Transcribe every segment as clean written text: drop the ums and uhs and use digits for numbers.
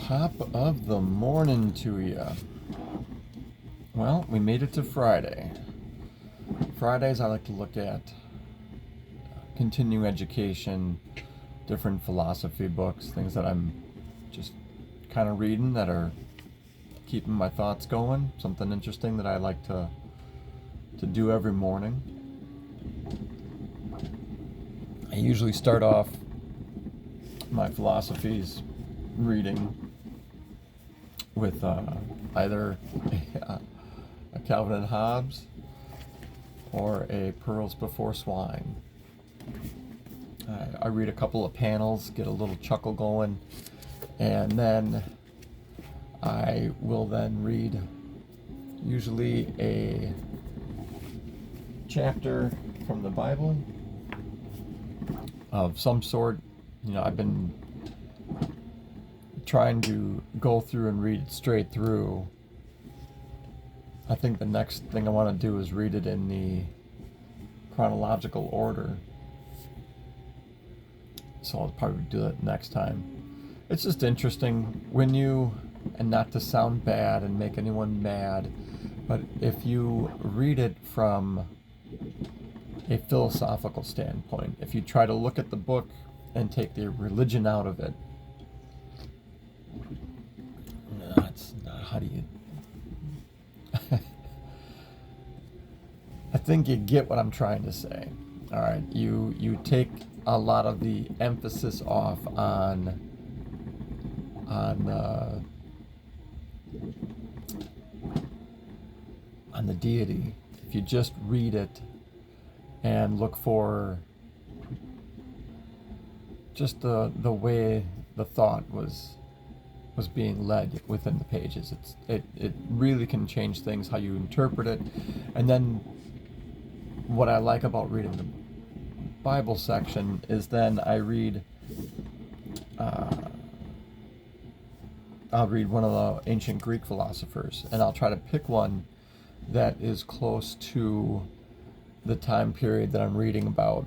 Top of the morning to you. Well, we made it to Friday. Fridays I like to look at continuing education, different philosophy books, things that I'm just kind of reading that are keeping my thoughts going, something interesting that I like to do every morning. I usually start off my philosophies reading with either a Calvin and Hobbes or a Pearls Before Swine. I read a couple of panels, get a little chuckle going, and then I will then read usually a chapter from the Bible of some sort. You know, I've been trying to go through and read it straight through. I think the next thing I want to do is read it in the chronological order. So I'll probably do that next time. It's just interesting when you, and not to sound bad and make anyone mad, but if you read it from a philosophical standpoint, if you try to look at the book and take the religion out of it, that's not, how do you I think you get what I'm trying to say. All right, you take a lot of the emphasis off on the deity. If you just read it and look for just the way the thought was being led within the pages, it really can change things, how you interpret it. And then what I like about reading the Bible section is then I read I'll read one of the ancient Greek philosophers, and I'll try to pick one that is close to the time period that I'm reading about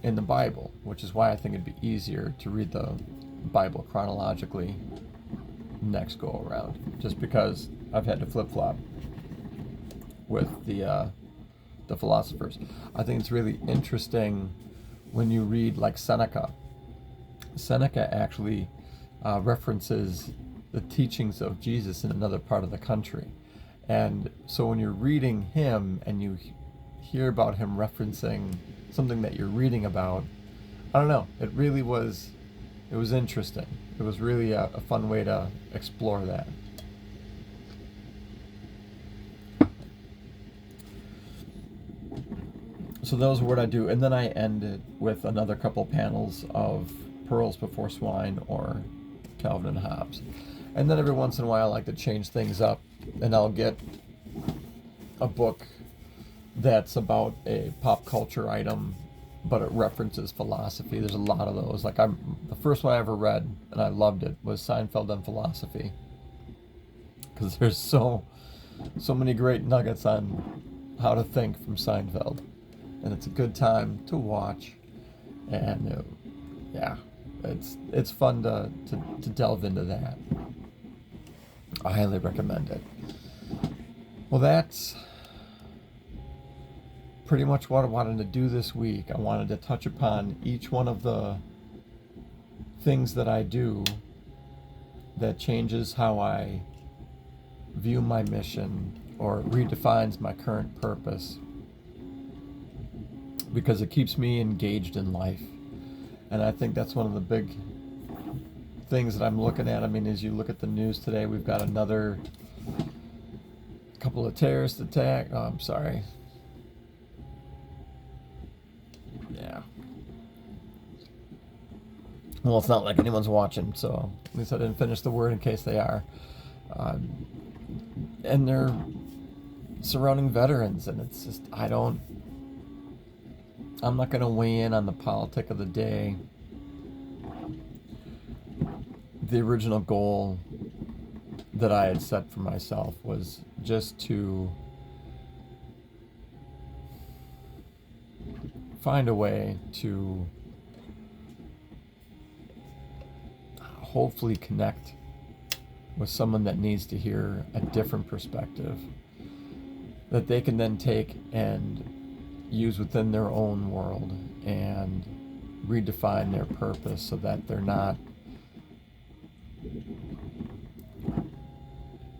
in the Bible, which is why I think it'd be easier to read the Bible chronologically next go around, just because I've had to flip-flop with the philosophers. I think it's really interesting when you read like Seneca. Seneca actually references the teachings of Jesus in another part of the country. And so when you're reading him and you hear about him referencing something that you're reading about, I don't know, it was interesting. It was really a fun way to explore that. So those are what I do, and then I end it with another couple panels of Pearls Before Swine or Calvin and Hobbes. And then every once in a while I like to change things up, and I'll get a book that's about a pop culture item, but it references philosophy. There's a lot of those. Like the first one I ever read, and I loved it, was Seinfeld and Philosophy, because there's so many great nuggets on how to think from Seinfeld, and it's a good time to watch. And yeah, it's fun to delve into that. I highly recommend it. Well, that's pretty much what I wanted to do this week. I wanted to touch upon each one of the things that I do that changes how I view my mission or redefines my current purpose, because it keeps me engaged in life. And I think that's one of the big things that I'm looking at. I mean, as you look at the news today, we've got another couple of terrorist attacks. Oh, I'm sorry. Yeah. Well, it's not like anyone's watching, so at least I didn't finish the word in case they are. And they're surrounding veterans, and it's just, I'm not going to weigh in on the politic of the day. The original goal that I had set for myself was just to find a way to hopefully connect with someone that needs to hear a different perspective that they can then take and use within their own world and redefine their purpose so that they're not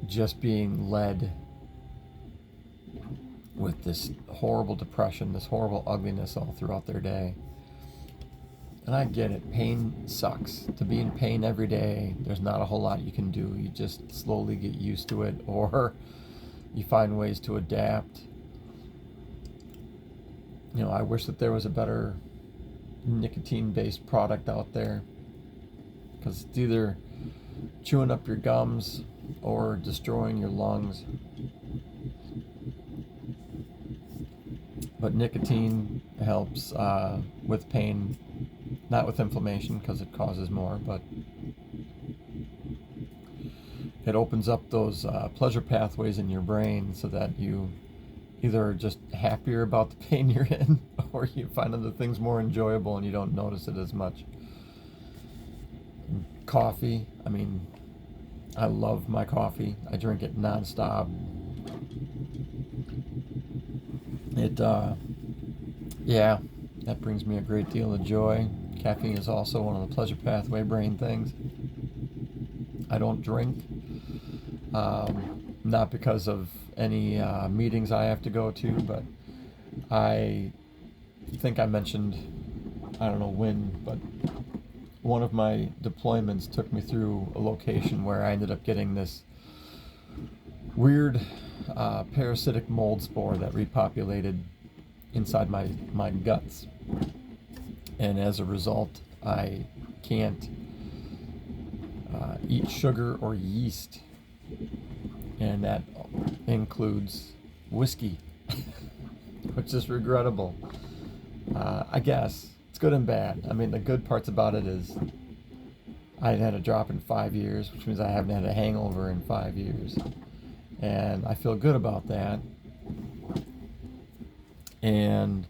just being led with this horrible depression, this horrible ugliness all throughout their day. And I get it, pain sucks. To be in pain every day, there's not a whole lot you can do. You just slowly get used to it, or you find ways to adapt. You know, I wish that there was a better nicotine-based product out there, because it's either chewing up your gums or destroying your lungs. But nicotine helps with pain, not with inflammation because it causes more, but it opens up those pleasure pathways in your brain so that you either are just happier about the pain you're in, or you find other things more enjoyable and you don't notice it as much. Coffee, I mean, I love my coffee. I drink it nonstop. Yeah, that brings me a great deal of joy. Caffeine is also one of the pleasure pathway brain things. I don't drink, not because of any meetings I have to go to, but I think I mentioned, I don't know when, but one of my deployments took me through a location where I ended up getting this weird parasitic mold spore that repopulated inside my guts, and as a result I can't eat sugar or yeast, and that includes whiskey, which is regrettable. I guess it's good and bad. I mean, the good parts about it is I hadn't had a drop in 5 years, which means I haven't had a hangover in 5 years, and I feel good about that, and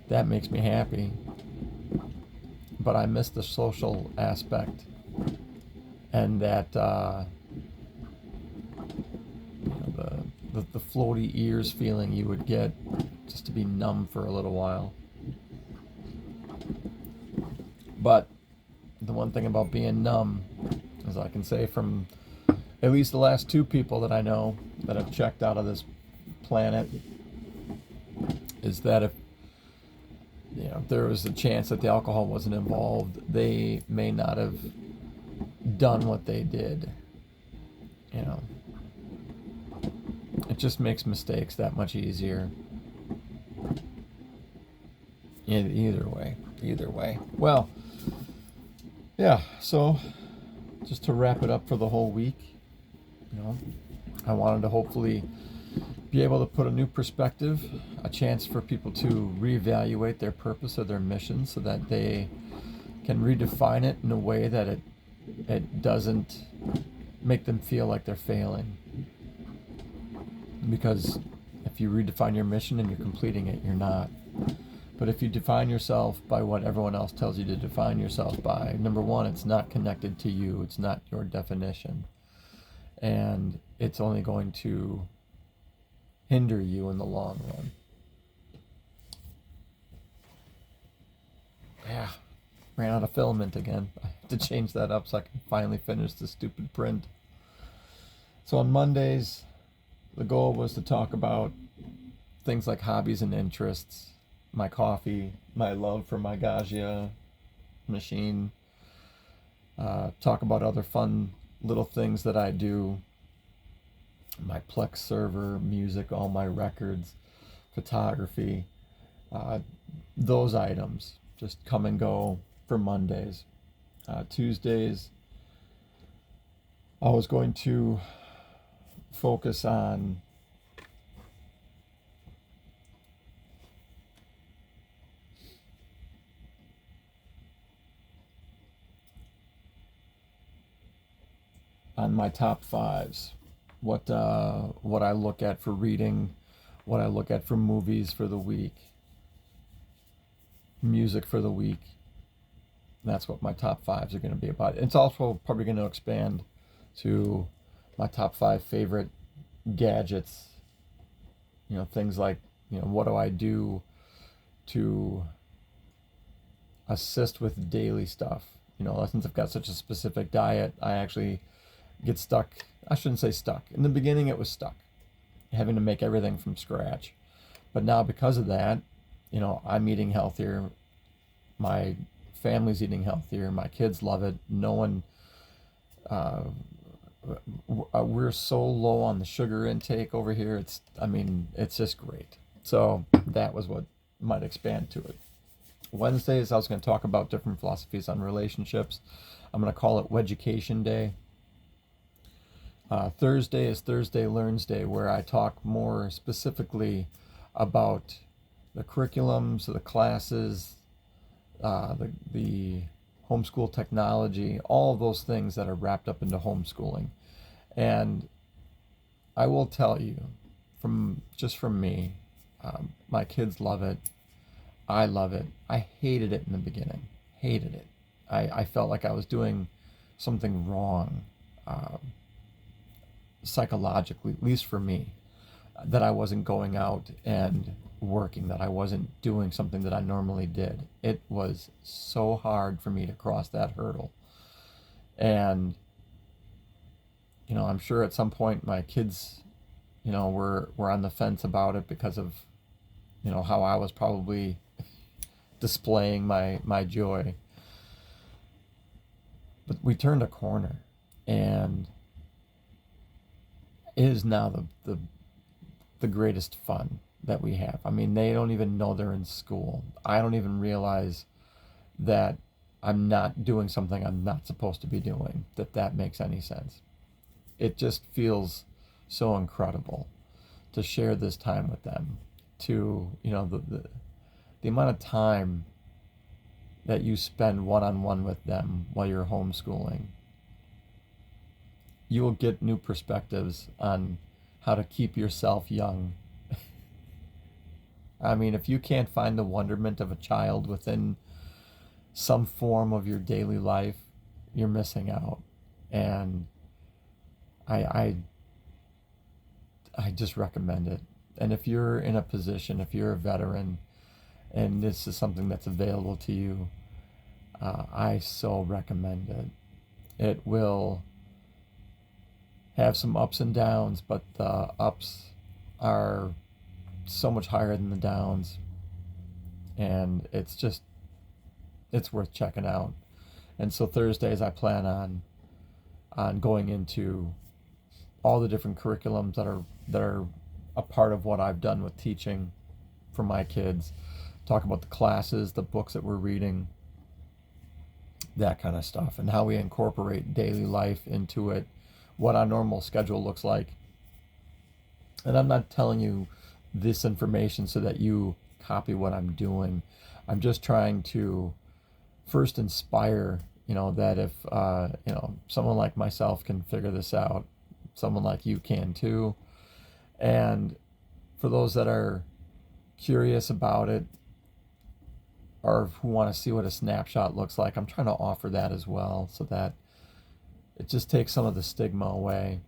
that makes me happy. But I miss the social aspect, and that the floaty ears feeling you would get just to be numb for a little while. But the one thing about being numb, as I can say from at least the last 2 people that I know that have checked out of this planet, is that if there was a chance that the alcohol wasn't involved, they may not have done what they did. It just makes mistakes that much easier. Either way. Well, yeah, so just to wrap it up for the whole week, I wanted to hopefully be able to put a new perspective, a chance for people to reevaluate their purpose or their mission so that they can redefine it in a way that it doesn't make them feel like they're failing. Because if you redefine your mission and you're completing it, you're not. But if you define yourself by what everyone else tells you to define yourself by, number one, it's not connected to you. It's not your definition. And it's only going to hinder you in the long run. Yeah, ran out of filament again. I have to change that up so I can finally finish the stupid print. So on Mondays, the goal was to talk about things like hobbies and interests, my coffee, my love for my Gaggia machine, talk about other fun little things that I do, my Plex server, music, all my records, photography, those items just come and go for Mondays. Tuesdays, I was going to focus on my top 5s, what I look at for reading, what I look at for movies for the week, music for the week. That's what my top 5s are going to be about. It's also probably going to expand to my top 5 favorite gadgets, things like, what do I do to assist with daily stuff. Since I've got such a specific diet, I actually get stuck. I shouldn't say stuck. In the beginning, it was stuck, having to make everything from scratch. But now, because of that, I'm eating healthier. My family's eating healthier. My kids love it. No one, uh, we're so low on the sugar intake over here. It's just great. So that was what might expand to it. Wednesdays, I was going to talk about different philosophies on relationships. I'm going to call it Weducation Day. Thursday is Thursday Learns Day, where I talk more specifically about the curriculums, the classes, the homeschool technology, all of those things that are wrapped up into homeschooling. And I will tell you, from me, my kids love it. I love it. I hated it in the beginning. Hated it. I felt like I was doing something wrong, psychologically, at least for me, that I wasn't going out and working, that I wasn't doing something that I normally did. It was so hard for me to cross that hurdle. And, I'm sure at some point my kids, were on the fence about it because of, how I was probably displaying my joy. But we turned a corner, and it is now the greatest fun that we have. They don't even know they're in school. I don't even realize that I'm not doing something I'm not supposed to be doing, that makes any sense. It just feels so incredible to share this time with them, to, the amount of time that you spend one-on-one with them while you're homeschooling. You will get new perspectives on how to keep yourself young. If you can't find the wonderment of a child within some form of your daily life, you're missing out. And I just recommend it. And if you're in a position, if you're a veteran, and this is something that's available to you, I so recommend it. It will have some ups and downs, but the ups are so much higher than the downs, and it's worth checking out. And so Thursdays, I plan on going into all the different curriculums that are a part of what I've done with teaching for my kids. Talk about the classes, the books that we're reading, that kind of stuff, and how we incorporate daily life into it, what our normal schedule looks like. And I'm not telling you this information so that you copy what I'm doing. I'm just trying to first inspire, that if, someone like myself can figure this out, someone like you can too. And for those that are curious about it, or who want to see what a snapshot looks like, I'm trying to offer that as well, so that it just takes some of the stigma away,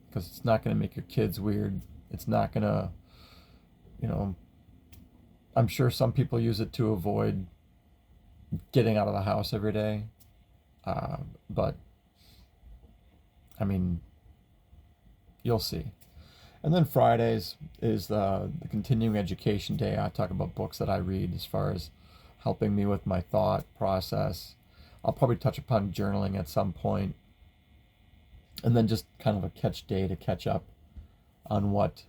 because it's not going to make your kids weird. It's not going to, I'm sure some people use it to avoid getting out of the house every day. But, you'll see. And then Fridays is the continuing education day. I talk about books that I read as far as helping me with my thought process. I'll probably touch upon journaling at some point. And then just kind of a catch day to catch up on what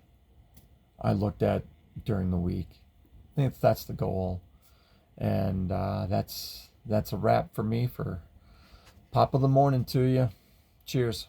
I looked at during the week. I think that's the goal. And that's a wrap for me for Pop of the Morning to you. Cheers.